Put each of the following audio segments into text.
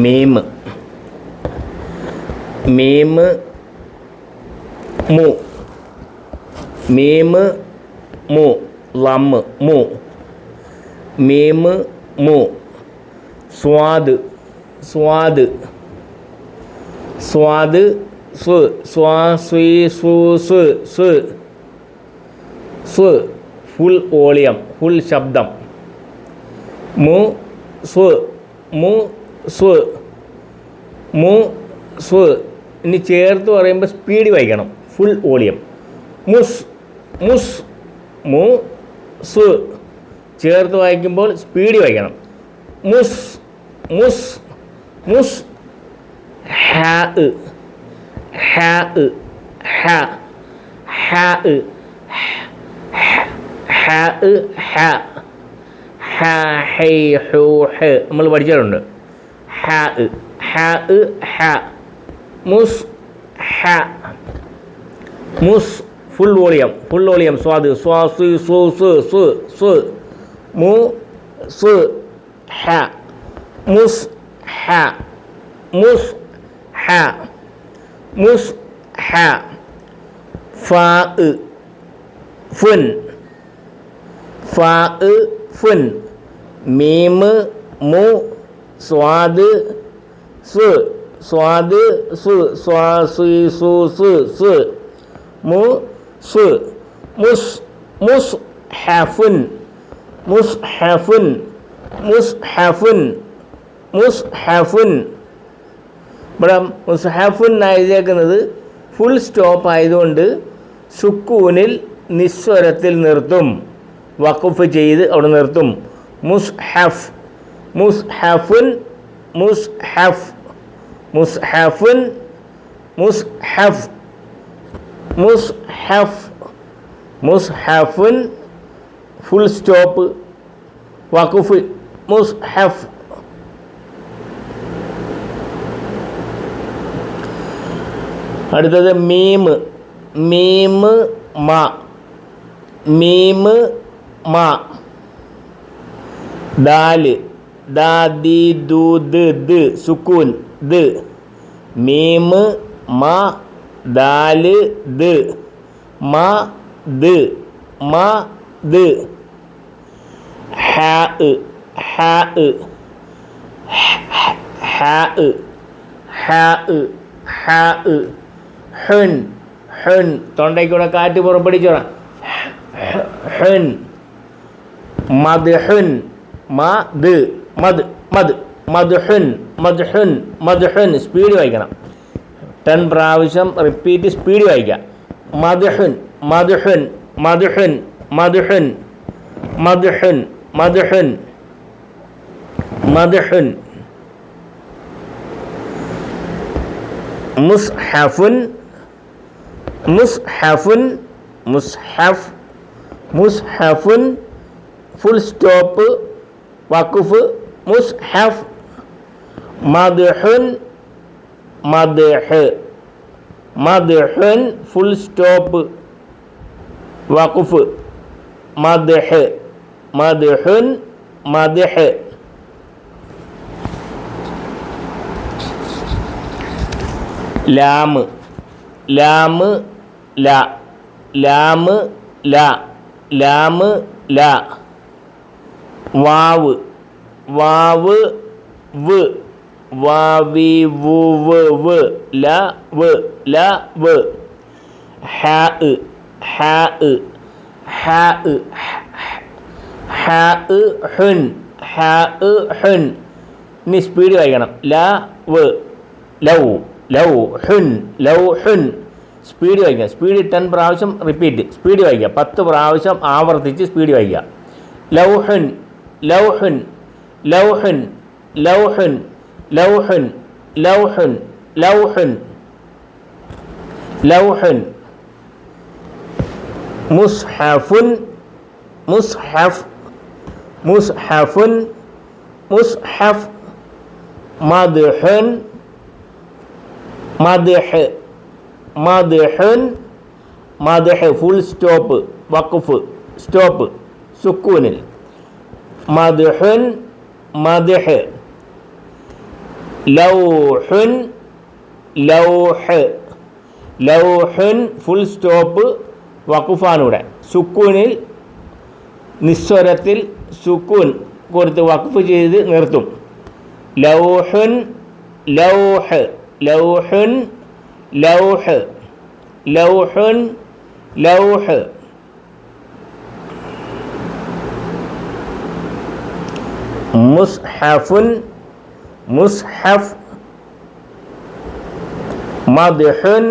മീം മീം മു മീം മു ലം മു മീം മു സ്വാദ് സ്വാദ് സ്വാദ് സ്വ സ്വാ സ്വീ സു സ് സ് സ്വ ഫുൾ വോളിയം ഫുൾ ശബ്ദം മു സ്വ മു സ്വ മു സ്വ ഇനി ചേർത്ത് പറയുമ്പോൾ സ്പീഡ് വായിക്കണം ഫുൾ വോളിയം മുസ് മുസ് മു സ്വ ചേർത്ത് വായിക്കുമ്പോൾ സ്പീഡ് വായിക്കണം മുസ് മുസ് മുസ് ഹ ഹ ഹ ഹ ഹ ഹ ഹ ഹൈ ഹു ഹ നമ്മൾ പഠിച്ചിട്ടുണ്ട് ഹ ഹ ഹ മുസ് ഹ മുസ് ഫുൾ വോളിയം സ്വാദ് സ്വാ സു സു സു സു സു മു സു ഹ മുസ് ഹ മുസ് ഹ മുസ് ഹ ഫ ഫുൻ ഫ ഫുൻ മീം മു സ്വാദ് സു സ്വാദ് സു സ്വാ സു സു സു സു മു സു മുസ് മുസ് ഹഫുൻ മുസ് ഹഫുൻ മുസ് ഹഫുൻ മുസ് ഹഫുൻ ഇവിടെ മുസ്ഹഫുൻ എഴുതിയേക്കുന്നത് ഫുൾ സ്റ്റോപ്പ് ആയതുകൊണ്ട് സുക്കൂനിൽ നിസ്വരത്തിൽ നിർത്തും വഖഫ് ചെയ്ത് അവിടെ നിർത്തും മുസ്ഹഫ് മുസ്ഹഫുൻ മുസ്ഹഫ് മുസ്ഹഫുൻ മുസ്ഹഫ് മുസ്ഹഫ് മുസ്ഹഫുൻ ഫുൾ സ്റ്റോപ്പ് വഖഫ് മുസ്ഹഫ് അടുത്തത് മീം മീം മ മീം മ ദാല് ദാ ദി ദു ദ് ദ് സുക്കൂൻ ദ് മീം മ ദാല് ദ് മ ദ് മ ദ് ഹ ഹ ഹ ഹ ഹ ഹുൻ ഹുൻ തൊണ്ടയ്ക്കൂടെ കാറ്റ് പുറപ്പെടുവിച്ചോളാം ഹുൻ മദ്ഹുൻ മദ് മദ് മദ് മദ്ഹുൻ മദ്ഹുൻ മദ്ഹുൻ സ്പീഡ് വായിക്കണം 10 പ്രാവശ്യം റിപ്പീറ്റ് സ്പീഡ് വായിക്കുക മദ്ഹുൻ മദ്ഹുൻ മദ്ഹുൻ മദ്ഹുൻ മദ്ഹുൻ മദ്ഹുൻ മദ്ഹുൻ മുസ്ഹഫുൻ മുസ്ഹഫുൻ മുസ്ഹഫ് മുസ്ഹഫുൻ ഫുൾ സ്റ്റോപ്പ് വഖഫ് മുസ്ഹഫ് മദ്ഹുൻ മദ്ഹ് മദ്ഹുൻ ഫുൾ സ്റ്റോപ്പ് വഖഫ് മദ്ഹ് മദ്ഹുൻ മദ്ഹ് ലാം ലാം ല ലാം ല ലാം ല വാവ് വാവ് വ് വാവി വു വ് വ് ല വ് ല വ് ഹ ഹ ഹ ഹ ഹുൻ ഹ ഹുൻ ഇനി സ്പീഡ് വായിക്കണം ല വ് ലൗ ലൗ ഹുൻ ലൗ ഹുൻ സ്പീഡ് വായിക്കുക സ്പീഡ് 10 പ്രാവശ്യം റിപ്പീറ്റ് സ്പീഡ് വായിക്കുക 10 പ്രാവശ്യം ആവർത്തിച്ച് സ്പീഡ് വായിക്കുക ലൗഹുൻ ലൗഹുൻ ലൗഹുൻ ലൗഹുൻ ലൗഹുൻ ലൗഹുൻ ലൗഹുൻ ലൗഹുൻ മുസ്ഹഫുൻ മുസ്ഹഫ് മുസ്ഹഫുൻ മുസ്ഹഫ് മദ്ഹുൻ മദ്ഹ് മദ്ഹുൻ മദ്ഹ് ഫുൾ സ്റ്റോപ്പ് വഖഫ് സ്റ്റോപ്പ് സുക്കൂനിൽ മദ്ഹുൻ മദ്ഹ് ലൗഹുൻ ലൗഹ് ലൗഹുൻ ഫുൾ സ്റ്റോപ്പ് വഖഫാണ് ഇവിടെ. സുക്കൂനിൽ നിസ്വരത്തിൽ സുക്കൂൻ കൊടുത്ത് വഖഫ് ചെയ്ത് നിർത്തും. ലൗഹുൻ ലൗഹ് ലൗഹുൻ ലൗഹ് ലൗഹുൻ ലൗഹ്. മുസ്ഹഫുൻ മുസ്ഹഫ് മദ്ഹുൻ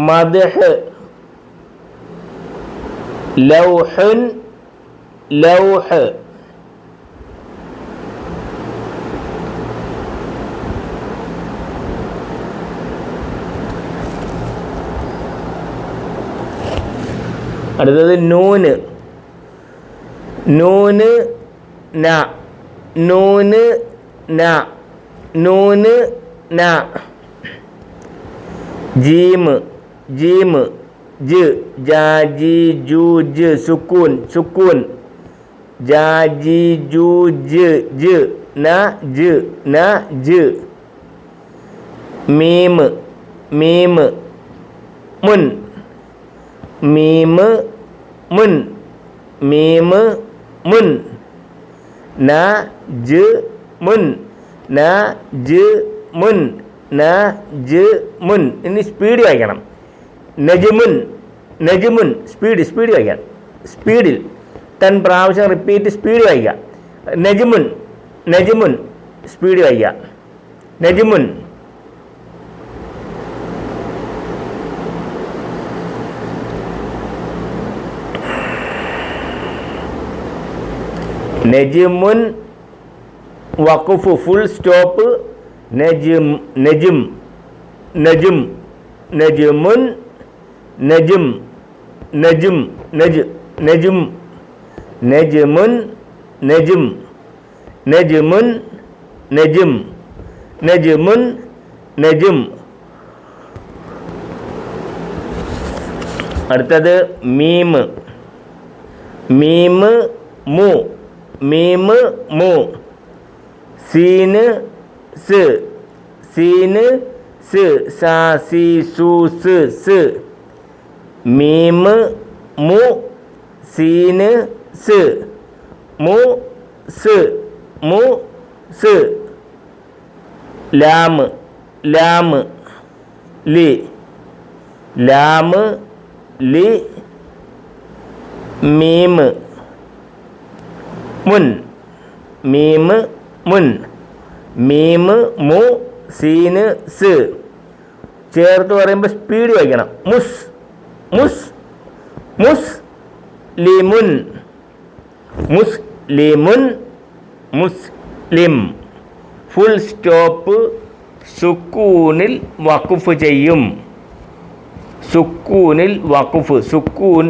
മദ്ഹ് ലൗഹുൻ ലൗഹ്. അടുത്തത് നൂന് നൂന് ന നൂന് ന നൂന് ന. ജീമ് ജീമ് ജ് ജാ ജി ജു ജ് സുക്കൂൻ സുക്കൂൻ ജാ ജി ജു ജ് ജ് ന ജ് ന ജ്. മീമ് മീമ് മുൻ മീമ് മുൻ മീമ് മുൻ. ന ജ് മുൻ ന ജ് മുൻ ന ജ് മുൻ. ഇനി സ്പീഡ് വായിക്കണം. നജ്മുൻ നജ്മുൻ സ്പീഡ് വായിക്കാം. സ്പീഡിൽ 10 പ്രാവശ്യം റിപ്പീറ്റ് സ്പീഡ് വായിക്കുക. നജ്മുൻ നജ്മുൻ സ്പീഡ് വായിക്കുക. നജ്മുൻ നജ്മുൻ വഖഫ് ഫുൾ സ്റ്റോപ്പ് നജ്ം നജ്ം നജ്ം നജ്മുൻ നജ്ം നജ്ം നജ് നജ്ം നജ്മുൻ നജ്ം നജ്മുൻ നജ്ം നജ്മുൻ നജ്ം. അടുത്തത് മീമ് മീമ് മു മീമ് മു. സീന് സ് സീന് സ് സാ സി സു സ് സ്. മീമ് മു സീന് സ് മു സ് മു സ്. ലാമ് ലാമ് ലി ലാമ് ലി. മീമ് മുൻ മീമ് മുൻ മീമ് മു സീന് സ്. ചേർത്ത് പറയുമ്പോൾ സ്പീഡ് വായിക്കണം. മുസ് മുസ് മുസ് ലിമുൻ മുസ്ലിമുൻ മുസ്ലിം. ഫുൾ സ്റ്റോപ്പ് സുക്കൂനിൽ വഖഫ് ചെയ്യും. സുക്കൂനിൽ വഖഫ് സുക്കൂൻ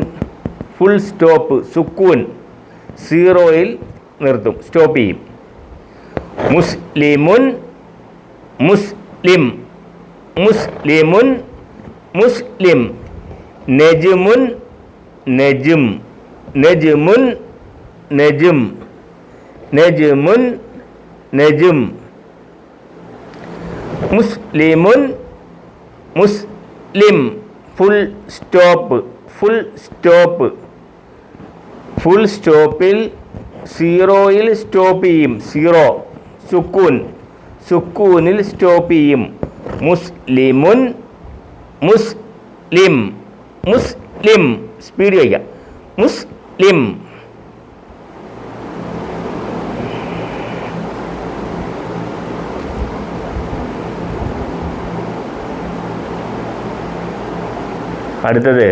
ഫുൾ സ്റ്റോപ്പ് സുക്കൂൻ 0യിൽ നിർത്തും സ്റ്റോപ്പ് ചെയ്യും. മുസ്ലിമുൻ മുസ്ലിം മുസ്ലിമുൻ മുസ്ലിം. നജ്മുൻ നജ്ം നജ്മുൻ നജ്ം നജ്മുൻ നജ്ം. മുസ്ലിമുൻ മുസ്ലിം full stop full stop full സ്റ്റോപ്പിൽ 0യിൽ സ്റ്റോപ്പ് ചെയ്യും. 0 സുക്കൂൻ സുക്കൂനിൽ സ്റ്റോപ്പ് ചെയ്യും. മുസ്ലിമുൻ മുസ്ലിം മുസ്ലിം സ്പീഡ് വയ്ക്കാം. മുസ്ലിം. അടുത്തത്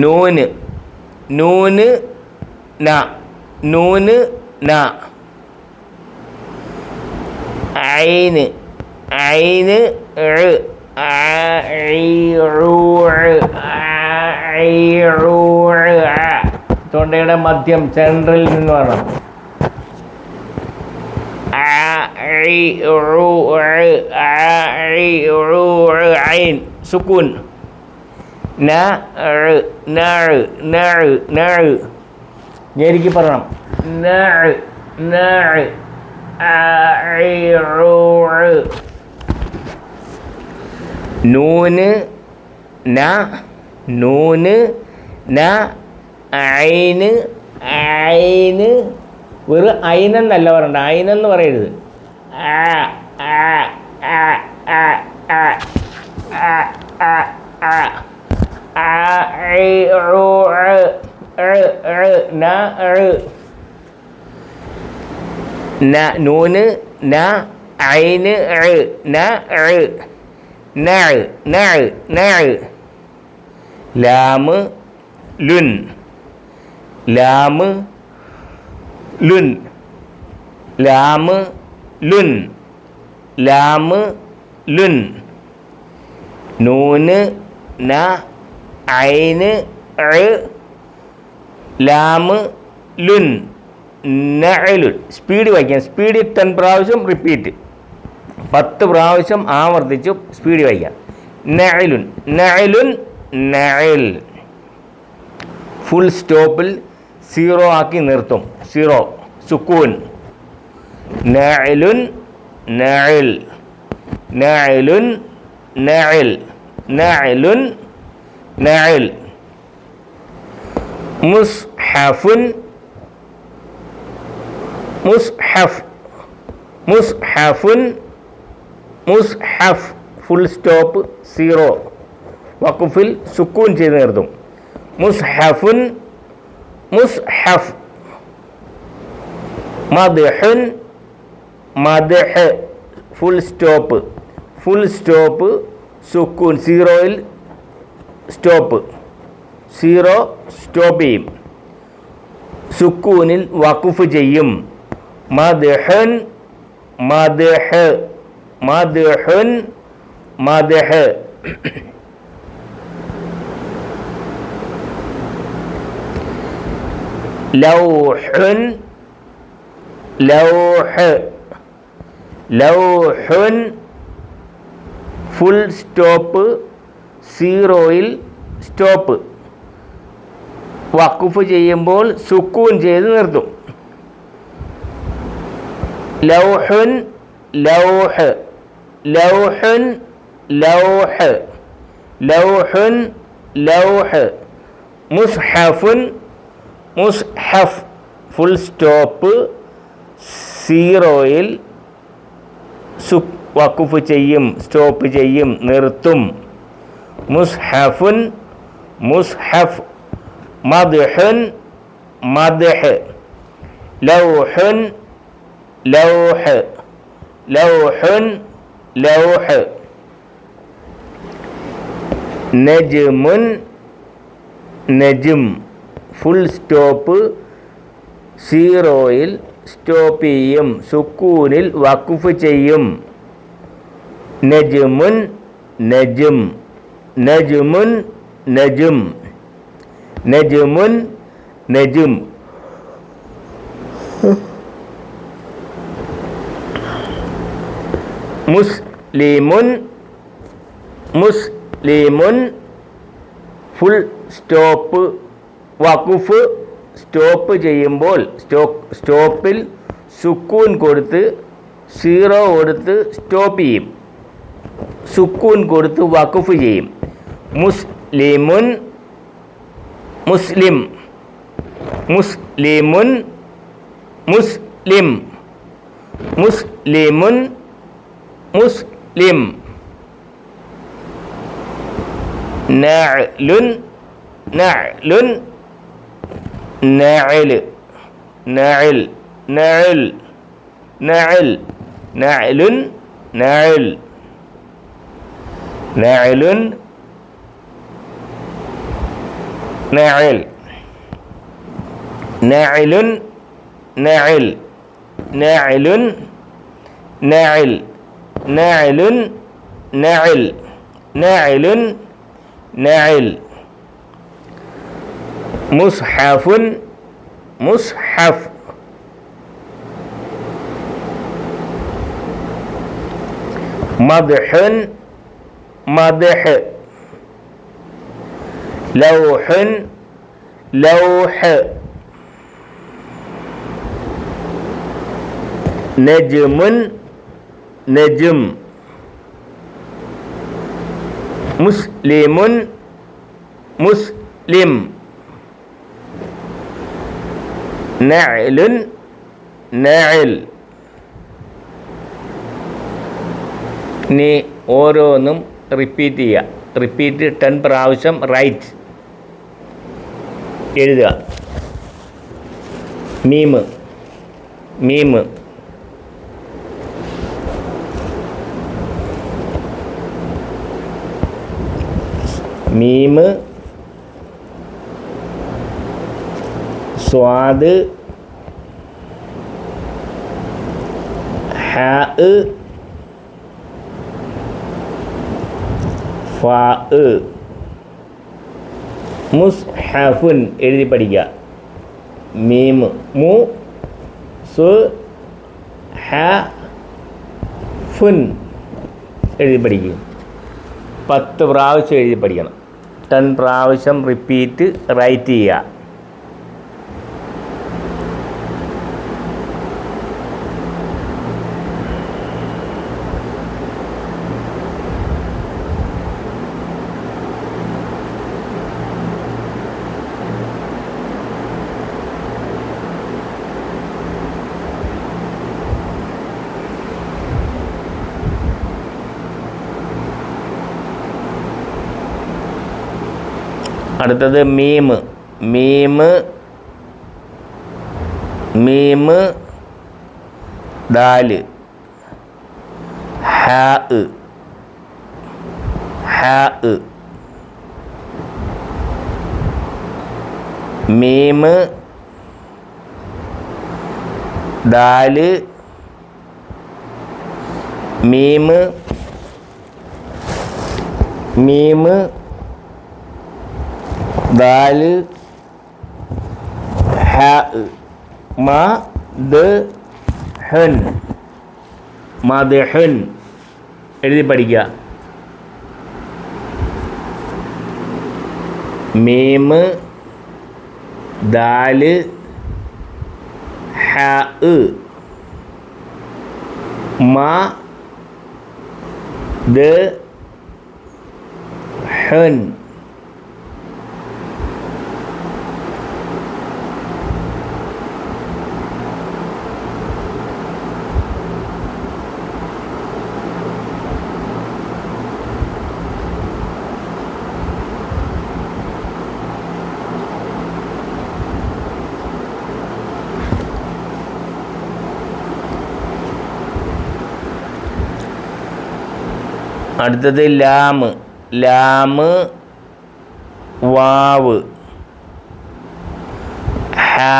നൂന് നൂന് ന നൂന് ന. ഐന് ഐന് തൊണ്ടയുടെ മധ്യം സെൻട്രലിൽ നിന്ന് വേണം. ഐൻ സുക്കൂൻ. എനിക്ക് പറയണം. നൂന് ന, നൂന് ന, ഐന് ഐന്. വെറും ഐനെന്നല്ല പറയണ്ട, ഐനെന്ന് പറയരുത്. നൂന് ന, ഐന് ലാമ് ലുൻ, ലാമ് ലുൻ, ലാമ് ലുൻ, ലാമ് ലുൻ. നൂന് ന, ഐന് ലാമ് ലുൻ, നഅലുൻ. സ്പീഡ് വായിക്കാം. സ്പീഡ് 10 പ്രാവശ്യം റിപ്പീറ്റ്, 10 പ്രാവശ്യം ആവർത്തിച്ച് സ്പീഡ് വായിക്കാം. നഅലുൻ, നഅലുൻ, നഅൽ. ഫുൾ സ്റ്റോപ്പിൽ 0 ആക്കി നിർത്തും. 0 സുക്കൂൻ. നഅലുൻ, നഅൽ, നഅലുൻ, നഅൽ, നഅലുൻ, നഅൽ. മുസ്ഹഫുൻ, മുസ്ഹഫ്, മുസ്ഹഫുൻ, മുസ്ഹഫ്. ഫുൾ സ്റ്റോപ്പ് 0 വഖഫിൽ സുക്കൂൻ ചെയ്ത് നിർത്തും. മുസ്ഹഫുൻ, മുസ്ഹഫ്. മദ്ഹുൻ, മദ്ഹ്. ഫുൾ സ്റ്റോപ്പ്, ഫുൾ സ്റ്റോപ്പ് സുക്കൂൻ. 0യിൽ സ്റ്റോപ്പ്, 0 സ്റ്റോപ്പ് ചെയ്യും. സുക്കൂനിൽ വഖഫ് ചെയ്യും. മദ്ഹുൻ, മദ്ഹ്, മദ്ഹുൻ, മദ്ഹ്. ലൗഹുൻ, ലൗഹ്, ലൗഹുൻ. ഫുൾ സ്റ്റോപ്പ് 0യിൽ സ്റ്റോപ്പ്. വഖഫ് ചെയ്യുമ്പോൾ സുക്കൂൻ ചെയ്ത് നിർത്തും. ലൗഹുൻ, ലൗഹ്, ലൗഹുൻ, ലൗഹ്, ലൗഹുൻ, ലൗഹ്. മുസ്ഹഫുൻ, മുസ്ഹഫ്. ഫുൾ സ്റ്റോപ്പ് 0യിൽ വഖഫ് ചെയ്യും, സ്റ്റോപ്പ് ചെയ്യും, നിർത്തും. മുസ്ഹഫുൻ, മുസ്ഹഫ്. മദ്ഹുൻ, മദ്ഹ്. ലൗഹുൻ, ലൗഹ്, ലൗഹുൻ, ലൗഹ്. നജ്മുൻ, നജ്ം. ഫുൾ സ്റ്റോപ്പ് 0യിൽ സ്റ്റോപ്പ് ചെയ്യും, സുക്കൂനിൽ വഖഫ് ചെയ്യും. നജ്മുൻ, നജ്ം, നജ്മുൻ, നജ്ം, നജ്മുൻ, നജ്ം. മുസ്ലിമുൻ, മുസ്ലിമുൻ. ഫുൾ സ്റ്റോപ്പ് വഖഫ് സ്റ്റോപ്പ് ചെയ്യുമ്പോൾ സ്റ്റോപ്പിൽ സുക്കൂൻ കൊടുത്ത് 0 കൊടുത്ത് സ്റ്റോപ്പ് ചെയ്യും, സുക്കൂൻ കൊടുത്ത് വഖഫ് ചെയ്യും. മുസ്ലിമുൻ, മുസ്ലിം, മുസ്ലിമുൻ, മുസ്ലിം, മുസ്ലിമുൻ, മുസ്ലിം. നഅലുൻ, നഅലുൻ, നഅൽ, നഅൽ, നഅൽ, നഅൽ, നഅലുൻ, നഅൽ, നഅലുൻ, നഅൽ, നഅലുൻ, നഅൽ, നഅലുൻ, നഅൽ, നഅലുൻ, നഅൽ, നഅലുൻ, നഅൽ. മുസ്ഹഫുൻ, മുസ്ഹഫ്. മദ്ഹുൻ, മദ്ഹ്. ലൗഹുൻ, ലൗഹ്. നജ്മുൻ നജ്ം. മുസ്ലിമുൻ മുസ്ലിം. നഅലുൻ നഅൽ. ഇനി ഓരോന്നും റിപ്പീറ്റ് ചെയ്യുക. റിപ്പീറ്റ് 10 പ്രാവശ്യം റൈറ്റ് എഴുതുക. മീമ് മീമ് മീമ് സ്വാദ് ഹാ ഫാ മുസ്ഹഫുൻ എഴുതി പഠിക്കുക. മീമ് മു സു ഹ ഫുൻ എഴുതി പഠിക്കുക. 10 പ്രാവശ്യം എഴുതി പഠിക്കണം. 10 പ്രാവശ്യം റിപ്പീറ്റ് റൈറ്റ് ചെയ്യുക. അടുത്തത് മീമ് മീമ് മീമ് ദാല് ഹാ ഹാ മീമ് ദാല് മീമ് മീമ് ദാല് ഹാ മദ്ഹുൻ മദ്ഹുൻ എഴുതി പഠിക്കുക. മീമ് ദാല് ഹാ മദ്ഹുൻ. അടുത്തത് ലാമ് ലാമ് വാവ് ഹാ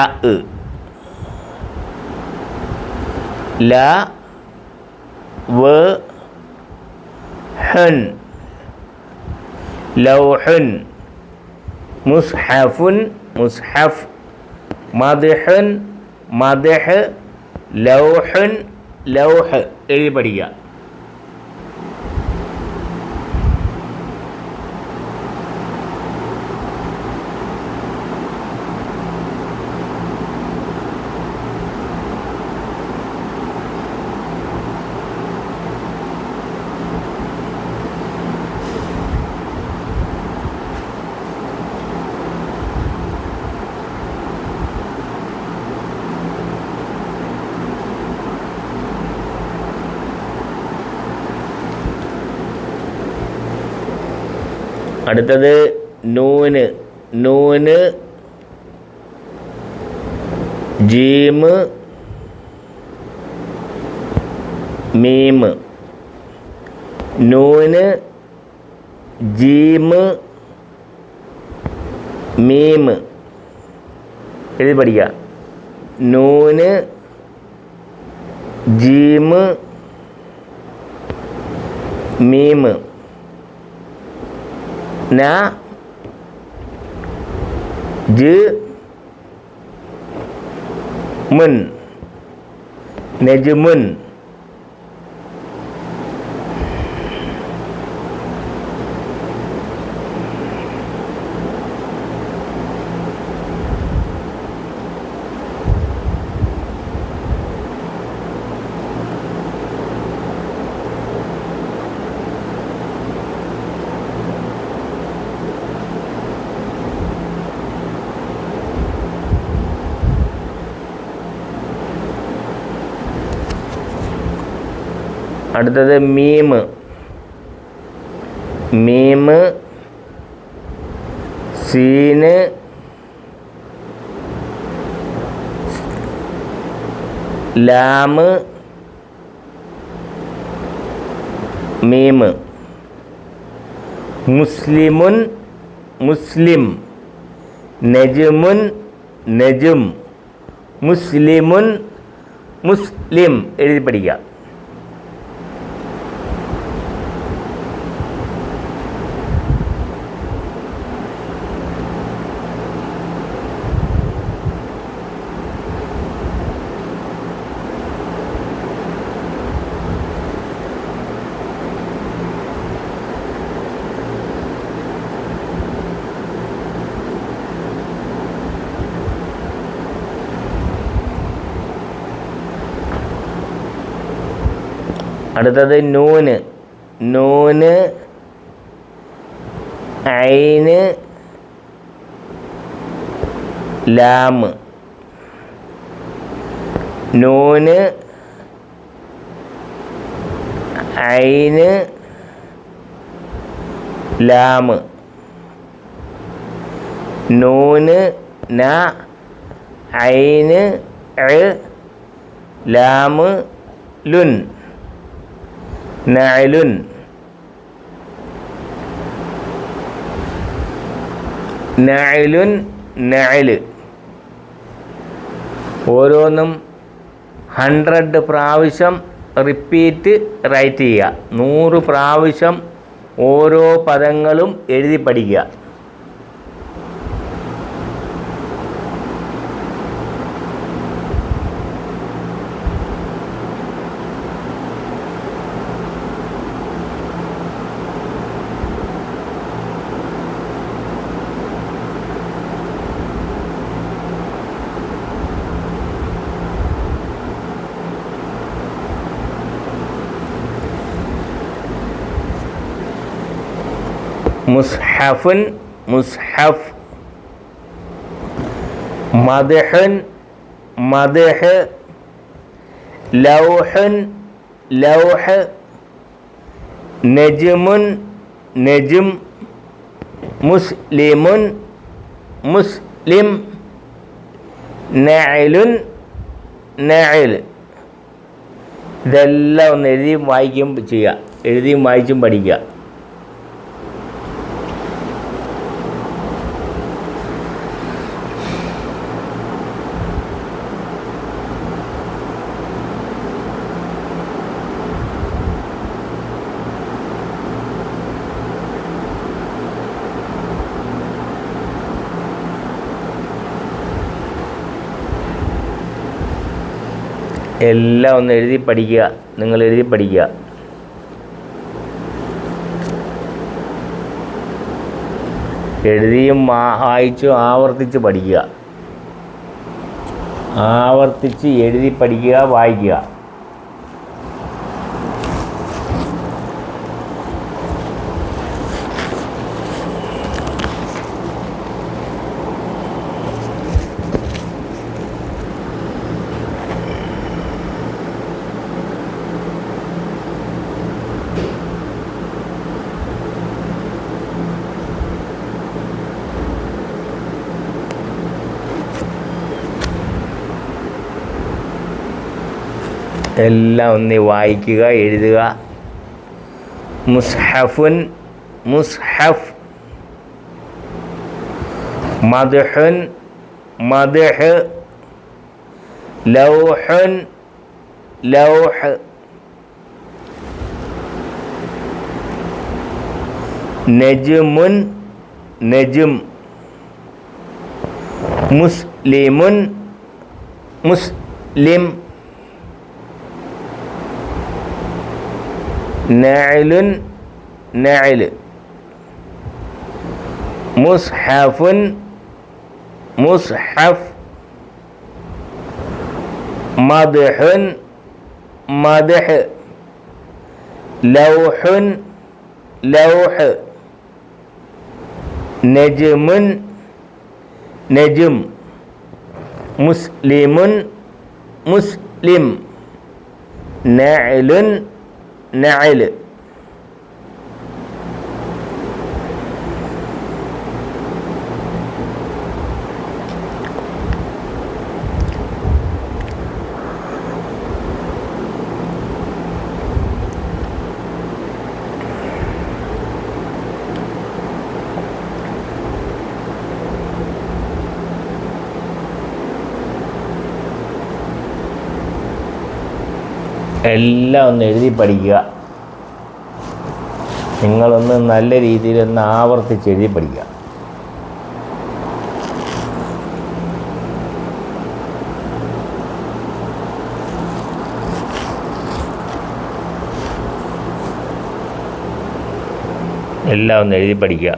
ല വ് ഹുൻ ലൗഹുൻ മുസ്ഹഫുൻ മുസ്ഹഫ് മദ്ഹുൻ മദ്ഹ് ലൗഹുൻ ലൗഹ് എഴുതി പഠിക്കുക. അടുത്തത് നൂന് നൂന് ജീമ് മീമ് നൂന് ജീമ് മീമ് എഴുതി പഠിക്കുക. നൂന് ജീമ് മീമ് ന ജ് മുൻ നജ്മുൻ അടുത്തത് മീമ്. മീമ്, സീന്, ലാമ്, മീമ്. മുസ്ലിമുൻ, മുസ്ലിം. നജ്മുൻ, നജും. മുസ്ലിമുൻ, മുസ്ലിം. എഴുതി പഠിക്കുക. അടുത്തത് നൂന്. നൂന്, ഐന്, ലാമ്. നൂന്, ഐന്, ലാമ്. നൂന്, ന, ഐന്, ലാമ്, ലുൻ. നഅലുൻ. നഅലുൻ, നഅല്. ഓരോന്നും 100 പ്രാവശ്യം റിപ്പീറ്റ് റൈറ്റ് ചെയ്യുക. 100 പ്രാവശ്യം ഓരോ പദങ്ങളും എഴുതി പഠിക്കുക. മുസ്ഹഫുൻ, മുസ്ഹഫ്. മദ്ഹുൻ, മദ്ഹ്. ലൗഹുൻ, ലൗഹ്. നജ്മുൻ, നജ്ം. മുസ്ലിമുൻ, മുസ്ലിം. നഅലുൻ, നഅൽ. ഇതെല്ലാം ഒന്ന് എഴുതിയും വായിക്കുകയും ചെയ്യുക. എഴുതിയും വായിച്ചും പഠിക്കുക. എല്ലാം ഒന്ന് എഴുതി പഠിക്കുക. നിങ്ങൾ എഴുതി പഠിക്കുക. എഴുതിയും വായിച്ചും ആവർത്തിച്ച് പഠിക്കുക. ആവർത്തിച്ച് എഴുതി പഠിക്കുക, വായിക്കുക. എല്ലാം ഒന്ന് വായിക്കുക, എഴുതുക. മുസ്ഹഫുൻ, മുസ്ഹഫ്. മദ്ഹുൻ, മദ്ഹ്. ലൗഹുൻ, ലൗഹ്. നജ്മുൻ, നജ്ം. മുസ്ലിമുൻ, മുസ്ലിം. നഅലുൻ, നഅൽ. മുസ്ഹഫുൻ, മുസ്ഹഫ്. മദ്ഹുൻ, മദ്ഹ്. ലൗഹുൻ, ലൗഹ്. നജ്മുൻ, നജ്ം. മുസ്ലിമുൻ, മുസ്ലിം. നഅലുൻ, നഅൽ, എല്ലാം ഒന്ന് എഴുതി പഠിക്കുക. നിങ്ങളൊന്ന് നല്ല രീതിയിലൊന്ന് ആവർത്തിച്ച് എഴുതി പഠിക്കുക. എല്ലാം ഒന്ന് എഴുതി പഠിക്കുക.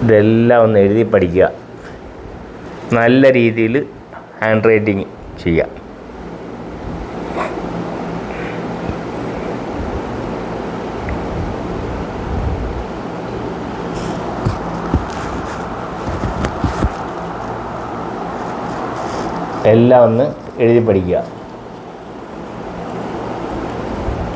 ഇതെല്ലാം ഒന്ന് എഴുതി പഠിക്കുക. നല്ല രീതിയിൽ ഹാൻഡ് റൈറ്റിങ് ചെയ്യുക. എല്ലാം ഒന്ന് എഴുതി പഠിക്കുക.